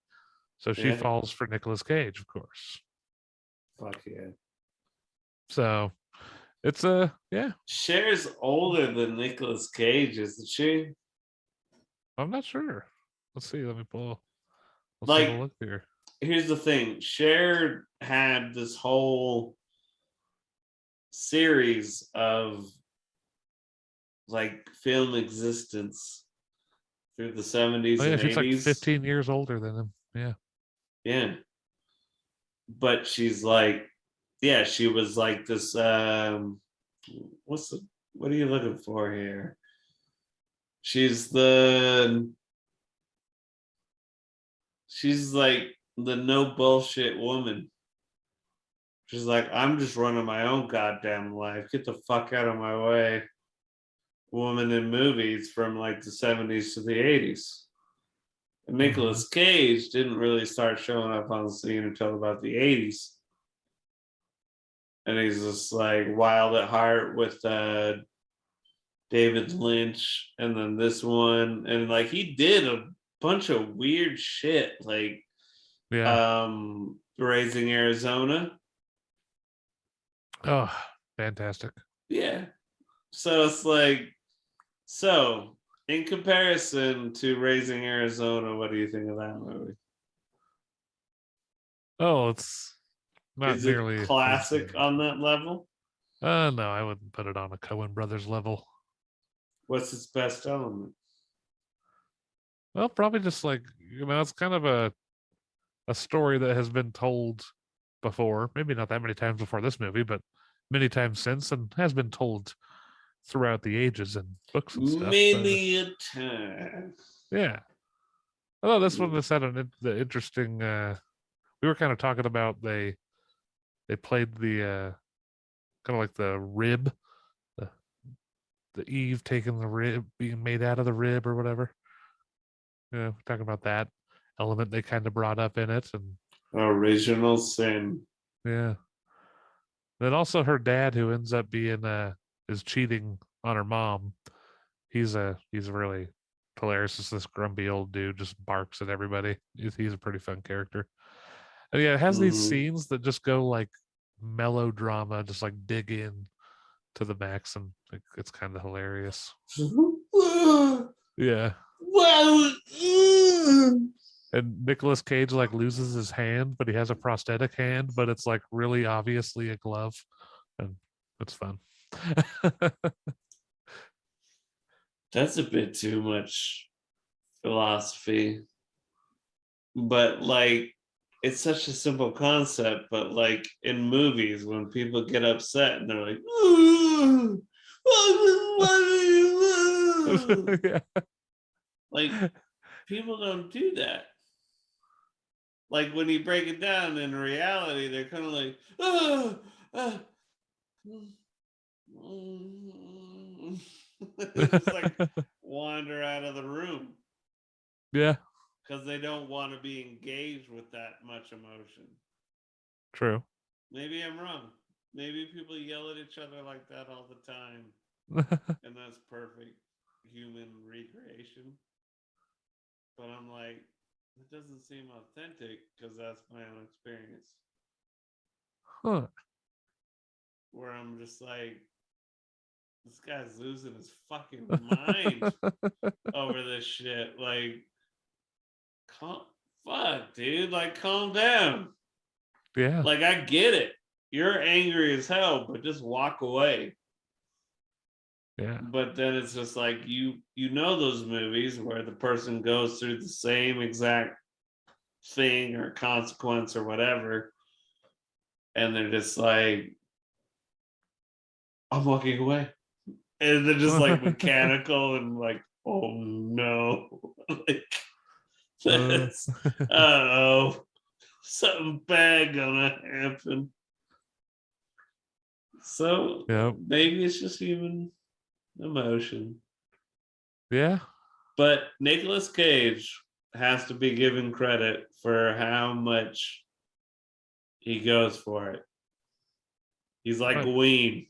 So she falls for Nicolas Cage, of course. Fuck yeah. So it's Cher's older than Nicolas Cage, isn't she? I'm not sure. Let's see. Let me pull. Let's Like, take a look here. Here's the thing. Cher had this whole series of like film existence through the 70s and She's 80s. like 15 years older than him. Yeah. Yeah. But she's like, yeah, she was like this what are you looking for here? She's like the no bullshit woman. She's like, I'm just running my own goddamn life. Get the fuck out of my way. Woman in movies from like the 70s to the 80s. And Nicolas Cage didn't really start showing up on the scene until about the 80s. And he's just like wild at heart with David Lynch, and then this one, and like he did a bunch of weird shit, like Raising Arizona. Oh, fantastic. Yeah. So it's like, so in comparison to Raising Arizona, what do you think of that movie? Oh, it's not Is nearly it classic on that level? No, I wouldn't put it on a Coen Brothers level. What's its best element? Well, probably just like, it's kind of a story that has been told before. Maybe not that many times before this movie, but many times since, and has been told throughout the ages and books and stuff. Many a time. Yeah. Although this one just had the interesting. We were kind of talking about they played the kind of like the rib, the Eve taking the rib, being made out of the rib or whatever. Yeah, talking about that element they kind of brought up in it, and Original sin. yeah. Then also her dad, who ends up being is cheating on her mom. He's really hilarious. Just this grumpy old dude, just barks at everybody. He's a pretty fun character. And yeah, it has these Mhm. scenes that just go like melodrama, just like dig in to the max, and like, it's kind of hilarious. Yeah. Well, And Nicolas Cage like loses his hand, but he has a prosthetic hand, but it's like really obviously a glove, and it's fun. that's a bit too much philosophy. But like, it's such a simple concept. But like in movies, when people get upset and they're like, Yeah. like people don't do that. Like when you break it down in reality, they're kind of like, they just like wander out of the room Yeah, because they don't want to be engaged with that much emotion. true. Maybe I'm wrong. Maybe people yell at each other like that all the time, and that's perfect human recreation. But I'm like, it doesn't seem authentic because that's my own experience. Huh. Where I'm just like, this guy's losing his fucking mind over this shit. Like, fuck, dude. Like, calm down. Yeah, Like, I get it. You're angry as hell, but just walk away. yeah. But then it's just like you know those movies where the person goes through the same exact thing or consequence or whatever, and they're just like, I'm walking away. And they're just like mechanical and like, oh no. Like that's oh something bad gonna happen. So Yep. maybe it's just human emotion. Yeah. But Nicolas Cage has to be given credit for how much he goes for it. He's like Right. Ween.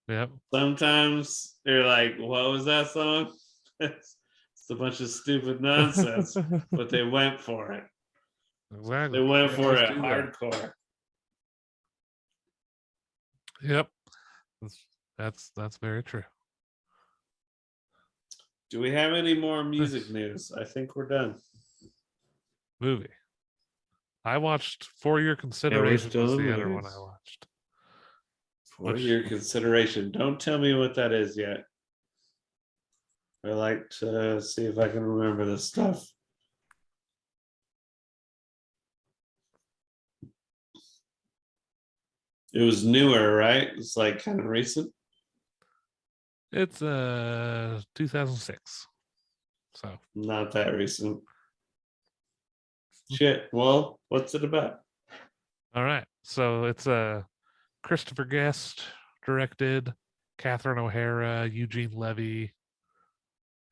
Yep. Sometimes they're like, what was that song? It's a bunch of stupid nonsense, but they went for it. Exactly. They went You for always it do that. hardcore. Yep. That's very true. Do we have any more music news? I think we're done. Movie. I watched For Your Are we Consideration still was in the other one I movies? watched. For your consideration. Don't tell me what that is yet. I like to see if I can remember this stuff. It was newer, right? It's like kind of recent. It's 2006. So Not that recent. Shit. Well, what's it about? all right. So it's Christopher Guest directed, Catherine O'Hara, Eugene Levy,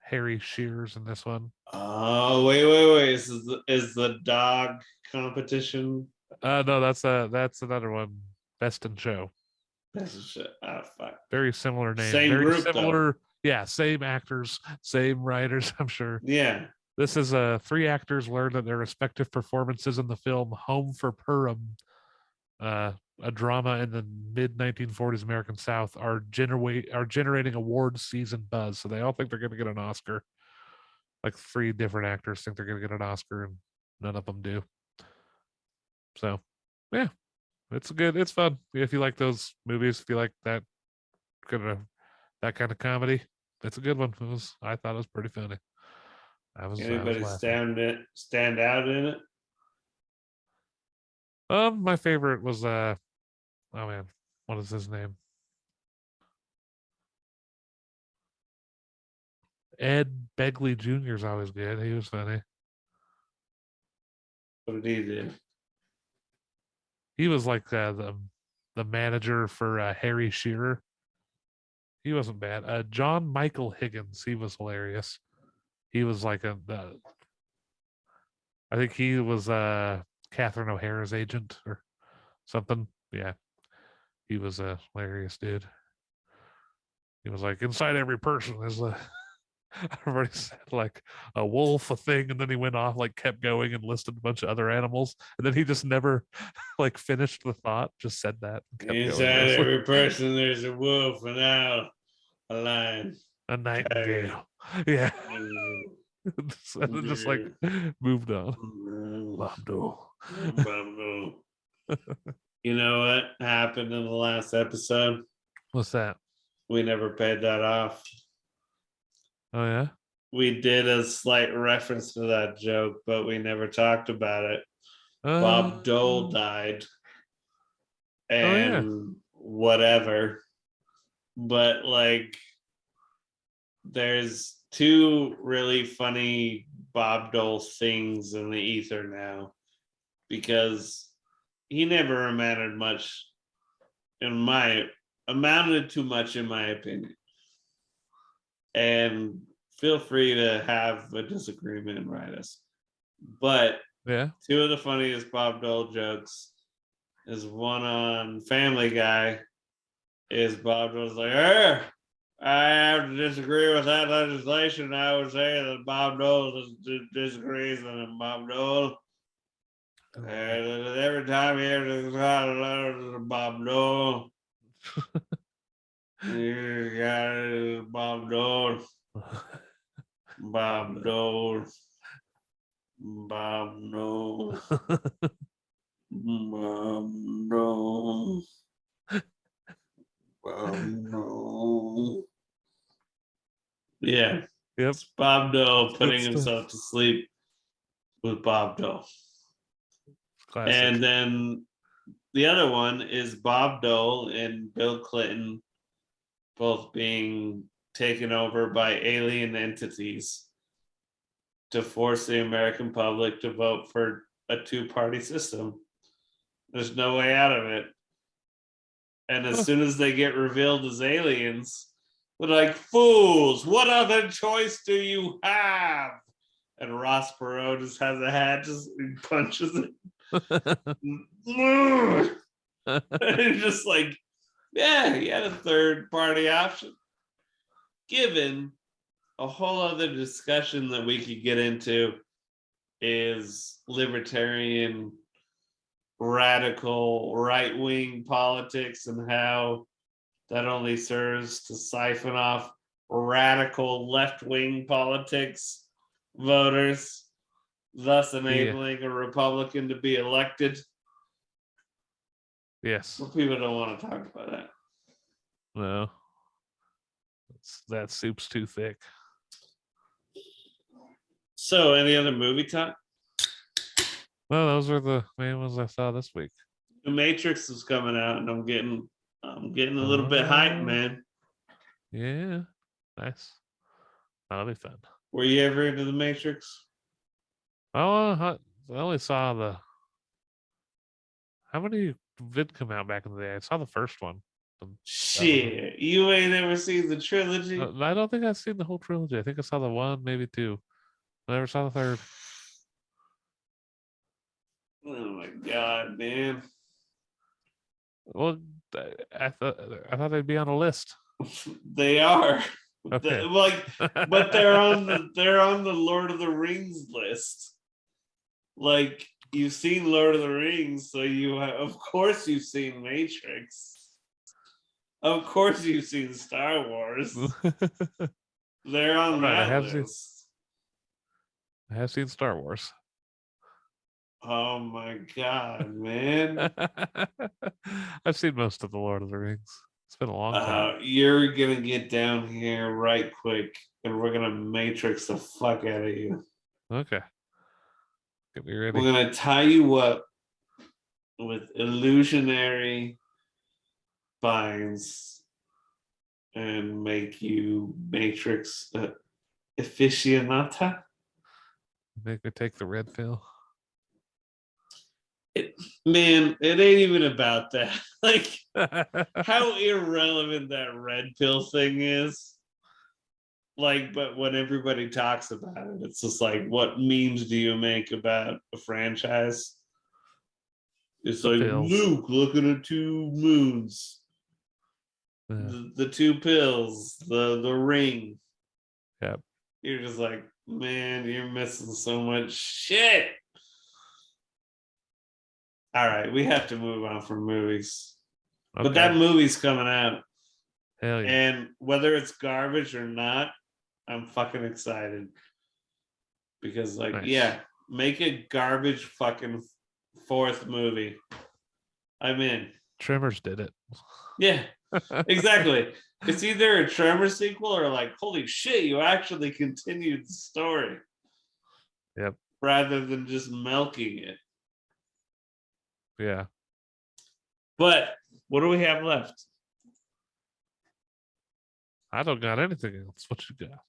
Harry Shears in this one. Oh, wait. Is the dog competition? No, that's another one. Best in Show. That's a shit. Oh, fuck. Very similar name. Same Very group, though. similar. Yeah, same actors, same writers, I'm sure. Yeah. This is three actors learn that their respective performances in the film Home for Purim, a drama in the mid 1940s American South, are generating award season buzz. So they all think they're going to get an Oscar. Like three different actors think they're going to get an Oscar, and none of them do. So, yeah, it's fun if you like those movies. If you like kind of that kind of comedy, it's a good one. I thought it was pretty funny. I was Anybody laughing. stand out in it? My favorite was oh man, what is his name? Ed Begley Jr. is always good. He was funny. What did he do? He was like the manager for Harry Shearer. He wasn't bad. John Michael Higgins. He was hilarious. He was like I think he was Catherine O'Hara's agent or something. Yeah, he was a hilarious dude. He was like, inside every person is a. I've already said like a wolf, a thing, and then he went off, like kept going and listed a bunch of other animals, and then he just never like finished the thought. Just said that and kept Inside going. every person, there's a wolf, an owl, a lion, A nightingale. Yeah. And then just like moved on. Bob Dole. You know what happened in the last episode? What's that? We never paid that off. Oh yeah. We did a slight reference to that joke, but we never talked about it. Bob Dole died. And whatever. But like there's two really funny Bob Dole things in the ether now because he never amounted to much in my opinion. And feel free to have a disagreement and write us. But yeah, two of the funniest Bob Dole jokes is one on Family Guy. Is Bob Dole's like, I have to disagree with that legislation. I would say that Bob Dole disagrees with Bob Dole. And every time he has a letter to Bob Dole, you got it, Bob Dole. Bob Dole. Bob Dole. Bob Dole. Bob Dole. Yeah. Yep. It's Bob Dole Good putting stuff. himself to sleep with Bob Dole. Classic. And then the other one is Bob Dole and Bill Clinton both being taken over by alien entities to force the American public to vote for a two-party system. There's no way out of it. And as soon as they get revealed as aliens, we're like, fools, what other choice do you have? And Ross Perot just has a hat, just punches it. And just like, yeah, he had a third party option. Given a whole other discussion that we could get into is libertarian, radical, right-wing politics and how that only serves to siphon off radical left-wing politics voters, thus enabling a Republican to be elected. Yes. Well, people don't want to talk about that. No. That soup's too thick. So, any other movie talk? Well, those are the main ones I saw this week. The Matrix is coming out, and I'm getting a little bit hyped, man. Yeah, nice. That'll be fun. Were you ever into the Matrix? Oh, I only saw the. How many did come out back in the day? I saw the first one. Shit, you ain't ever seen the trilogy? I don't think I've seen the whole trilogy. I think I saw the one, maybe two. I never saw the third. Oh my god, man! Well, I thought they'd be on a list. They are. Okay. But they're on the Lord of the Rings list. Like, you've seen Lord of the Rings, so of course you've seen Matrix. Of course you've seen Star Wars. They're on that list. I have seen Star Wars. Oh my god, man. I've seen most of the Lord of the Rings. It's been a long time. You're gonna get down here right quick, and we're gonna Matrix the fuck out of you. Okay. Get me ready. We're gonna tie you up with illusionary binds and make you Matrix aficionata. Make me take the red pill. Man, it ain't even about that. Like, how irrelevant that red pill thing is. Like, but when everybody talks about it, it's just like, what memes do you make about a franchise? It's The like, pills. Luke, look at the two moons, Yeah. the two pills, the ring. Yep. You're just like, man, you're missing so much shit. All right, we have to move on from movies. Okay. But that movie's coming out. Hell yeah. And whether it's garbage or not, I'm fucking excited. Because, like, Nice. yeah, make a garbage fucking fourth movie. I'm in. Tremors did it. Yeah, exactly. It's either a Tremor sequel or like, holy shit, you actually continued the story. Yep. Rather than just milking it. Yeah. But what do we have left? I don't got anything else. What you got?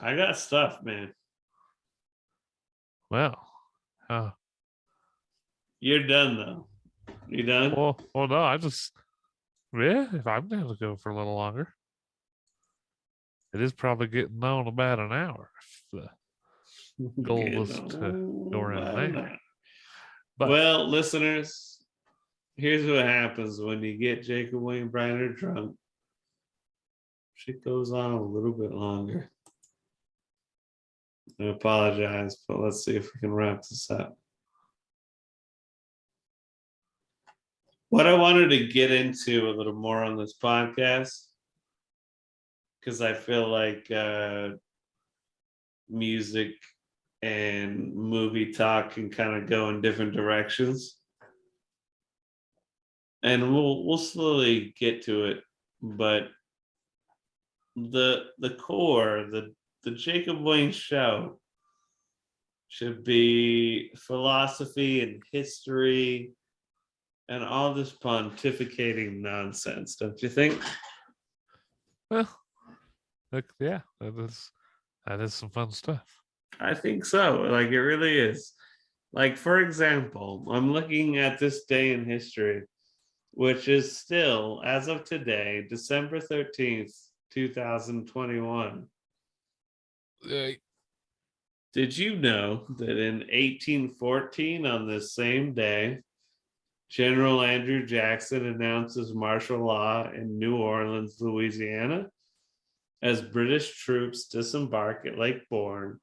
I got stuff, man. Well, You're done though. You done? well, no, I just, yeah, if I'm going to go for a little longer, it is probably getting on about an hour. If the goal was to go around an hour. But, well, listeners, here's what happens when you get Jacob Wayne Briner drunk. Shit goes on a little bit longer. I apologize, but let's see if we can wrap this up. What I wanted to get into a little more on this podcast, because I feel like music and movie talk can kind of go in different directions. And we'll slowly get to it, but the core, the Jacob Wayne show should be philosophy and history and all this pontificating nonsense, don't you think? well, yeah, that is some fun stuff. I think so. Like, it really is. Like, for example, I'm looking at this day in history, which is still, as of today, December 13th, 2021. Did you know that in 1814, on this same day, General Andrew Jackson announces martial law in New Orleans, Louisiana, as British troops disembark at Lake Bourne,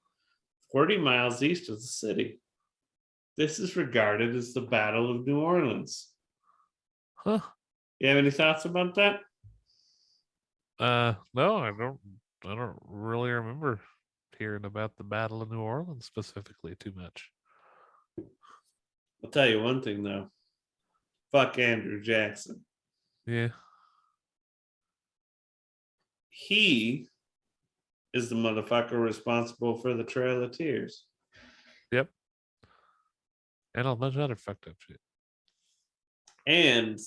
40 miles east of the city. This is regarded as the Battle of New Orleans. Huh? You have any thoughts about that? No, I don't really remember hearing about the Battle of New Orleans specifically too much. I'll tell you one thing though. Fuck Andrew Jackson. Yeah. He is the motherfucker responsible for the Trail of Tears. Yep. And a bunch of other fucked up shit. And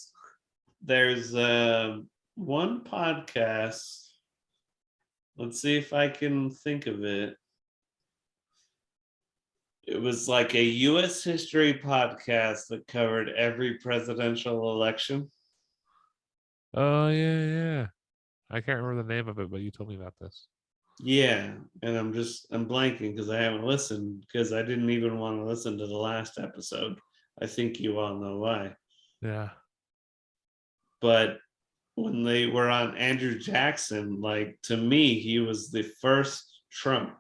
there's one podcast. Let's see if I can think of it. It was like a U.S. history podcast that covered every presidential election. Oh, yeah. I can't remember the name of it, but you told me about this. Yeah, and I'm blanking because I haven't listened, because I didn't even want to listen to the last episode. I think you all know why. Yeah. But when they were on Andrew Jackson, like, to me, he was the first Trump.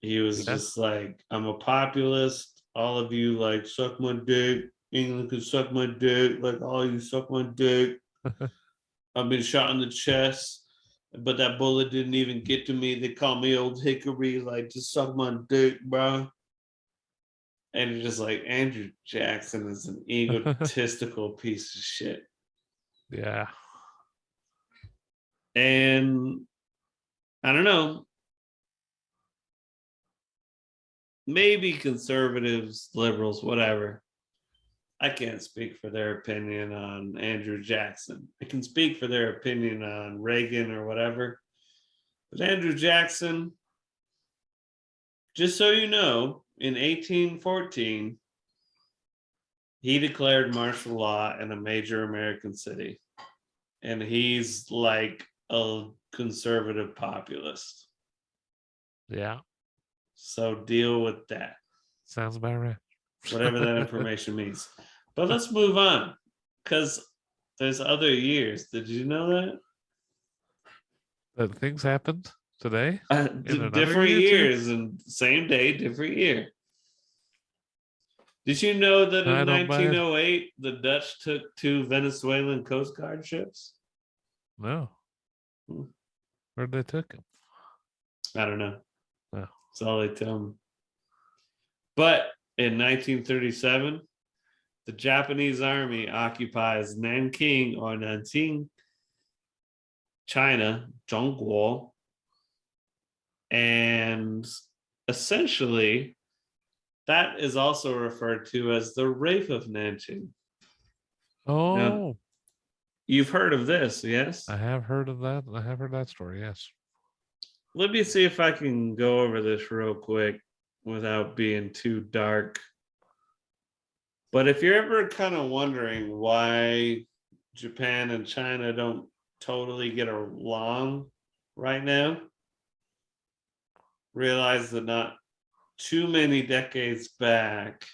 He was just like, I'm a populist. All of you, like, suck my dick. England can suck my dick. Like, all you suck my dick. I've been shot in the chest, but that bullet didn't even get to me. They call me Old Hickory. Like, just suck my dick, bro. And it's just like, Andrew Jackson is an egotistical piece of shit. Yeah. And I don't know. Maybe conservatives, liberals, whatever. I can't speak for their opinion on Andrew Jackson. I can speak for their opinion on Reagan or whatever. But Andrew Jackson, just so you know, in 1814, he declared martial law in a major American city. And he's like a conservative populist. Yeah. So deal with that. Sounds about right. Whatever that information means. But let's move on. Because there's other years. Did you know that? That things happened today? In another Different year, too? years and same day, different year. Did you know that I in don't buy it. 1908 the Dutch took 2 Venezuelan Coast Guard ships? No. Hmm. Where'd they took him? I don't know. Oh. That's all they tell me. But in 1937, the Japanese army occupies Nanking or Nanjing, China, Zhongguo, and essentially that is also referred to as the Rape of Nanjing. Oh, Now, you've heard of this, yes? I have heard of that. I have heard that story, yes. Let me see if I can go over this real quick without being too dark. But if you're ever kind of wondering why Japan and China don't totally get along right now, realize that not too many decades back,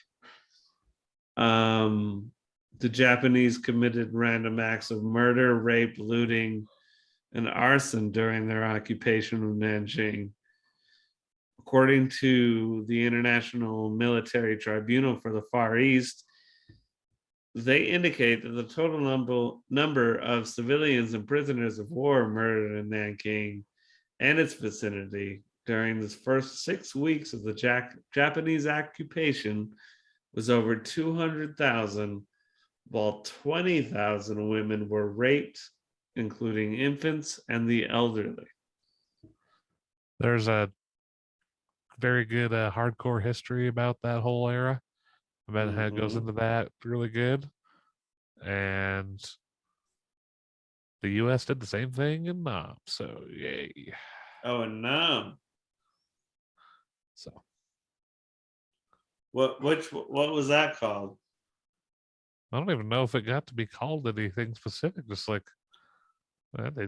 the Japanese committed random acts of murder, rape, looting, and arson during their occupation of Nanjing. According to the International Military Tribunal for the Far East, they indicate that the total number of civilians and prisoners of war murdered in Nanking and its vicinity during the first 6 weeks of the Japanese occupation was over 200,000, while 20,000 women were raped, including infants and the elderly. There's a very good hardcore history about that whole era. About how it goes into that really good. And the US did the same thing in Nam. So yay. Oh, and no. So What was that called? I don't even know if it got to be called anything specific. Just like they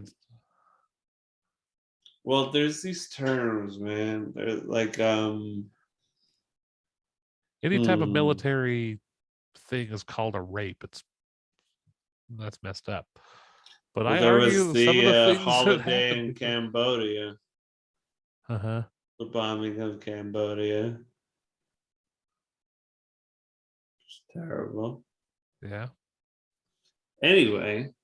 Well, there's these terms, man. There's like any type of military thing is called a rape. That's messed up. But well, I there was argue some of the the things that holiday happened in because Cambodia, uh-huh. the bombing of Cambodia. It's terrible. Yeah. Anyway,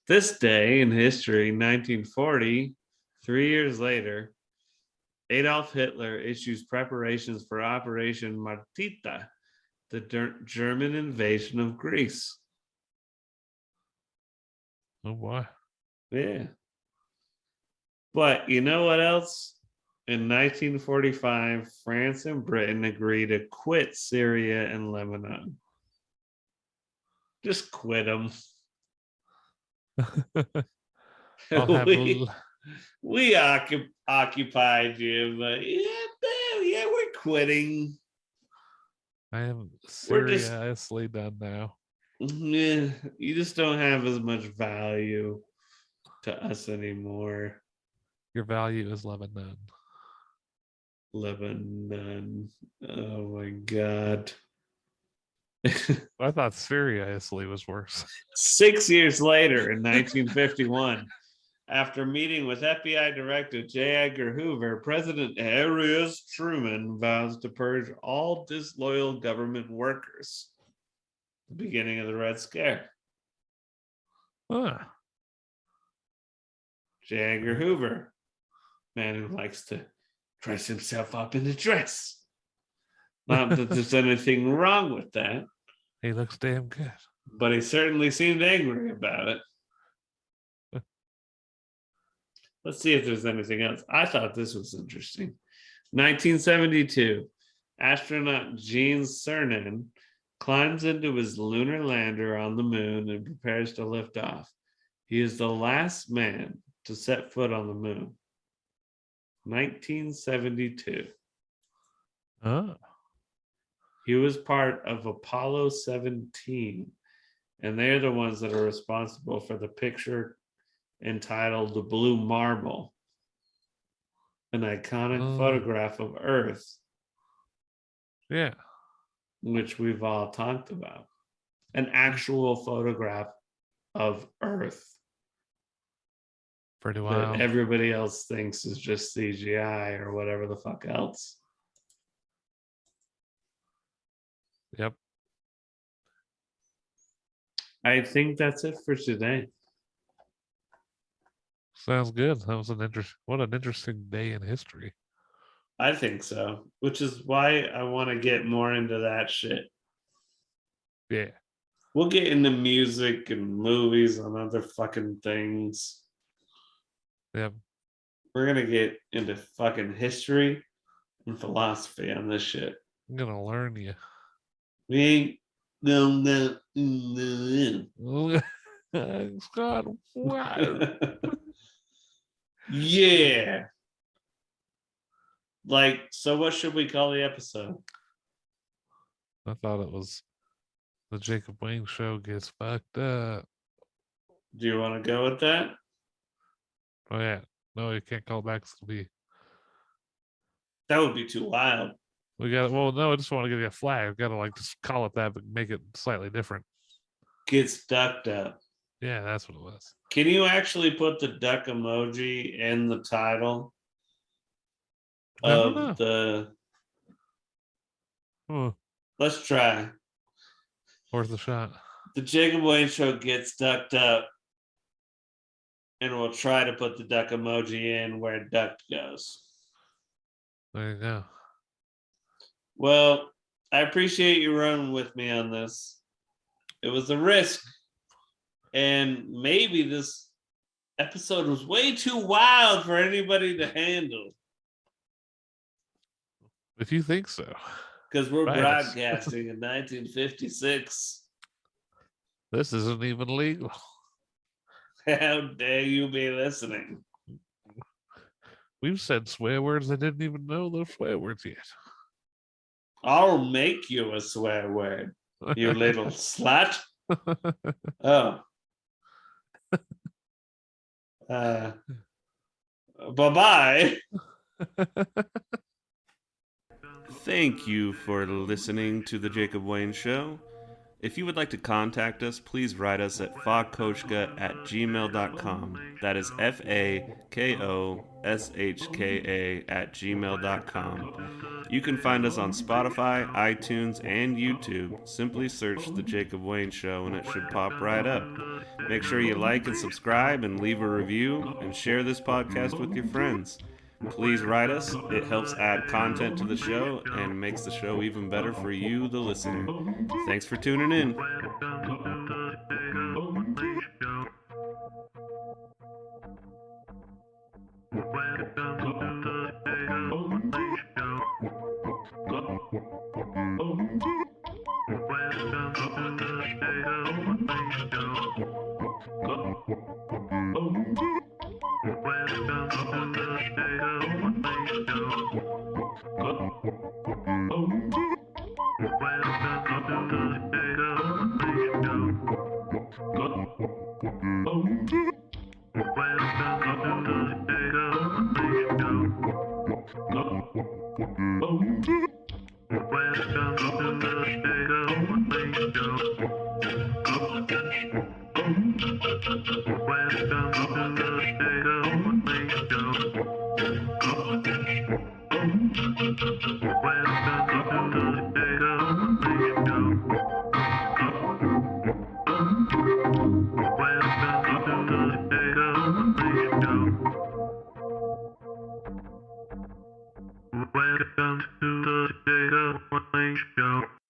this day in history, 1940, 3 years later, Adolf Hitler issues preparations for Operation Martita, the German invasion of Greece. Oh boy. Yeah. But you know what else? In 1945, France and Britain agreed to quit Syria and Lebanon. Just quit them. I'll have we occupied you, but yeah, we're quitting. I am We're just seriously done now. yeah, you just don't have as much value to us anymore. Your value is Lebanon. Lebanon. Oh my god. I thought seriously was worse. 6 years later, in 1951, after meeting with FBI Director J. Edgar Hoover, President Harry S. Truman vows to purge all disloyal government workers. The beginning of the Red Scare. J. Edgar Hoover, man who likes to dress himself up in a dress. Not that there's anything wrong with that. He looks damn good. But he certainly seemed angry about it. Let's see if there's anything else. I thought this was interesting. 1972, astronaut Gene Cernan climbs into his lunar lander on the moon and prepares to lift off. He is the last man to set foot on the moon. 1972. Oh. He was part of Apollo 17, and they're the ones that are responsible for the picture entitled The Blue Marble, an iconic photograph of Earth. Yeah. Which we've all talked about. An actual photograph of Earth. Pretty That wild. everybody else thinks is just CGI or whatever the fuck else. Yep. I think that's it for today. Sounds good. That was what an interesting day in history. I think so, which is why I want to get more into that shit. Yeah. We'll get into music and movies and other fucking things. Yep. We're gonna get into fucking history and philosophy on this shit. I'm gonna learn you. We ain't no. Scott, wow. Yeah. Like, so what should we call the episode? I thought it was the Jacob Wayne show gets fucked up. Do you want to go with that? Oh yeah. No, you can't call back. It'll be. That would be too wild. We got. Well, no, I just want to give you a flag. I've got to like just call it that, but make it slightly different. Gets ducked up. Yeah, that's what it was. Can you actually put the duck emoji in the title of the? Let's try. Worth a shot. The Jacob Wayne show gets ducked up, and we'll try to put the duck emoji in where duck goes. There you go. Well, I appreciate you running with me on this. It was a risk. And maybe this episode was way too wild for anybody to handle. If you think so. Because we're broadcasting in 1956. This isn't even legal. How dare you be listening? We've said swear words I didn't even know those swear words yet. I'll make you a swear word, you little slut. Oh. Bye-bye. Thank you for listening to The Jacob Wayne Show. If you would like to contact us, please write us at fakoshka@gmail.com. That is FAKOSHKA@gmail.com. You can find us on Spotify, iTunes, and YouTube. Simply search The Jacob Wayne Show and it should pop right up. Make sure you like and subscribe and leave a review and share this podcast with your friends. Please write us. It helps add content to the show and makes the show even better for you, the listener. Thanks for tuning in. Welcome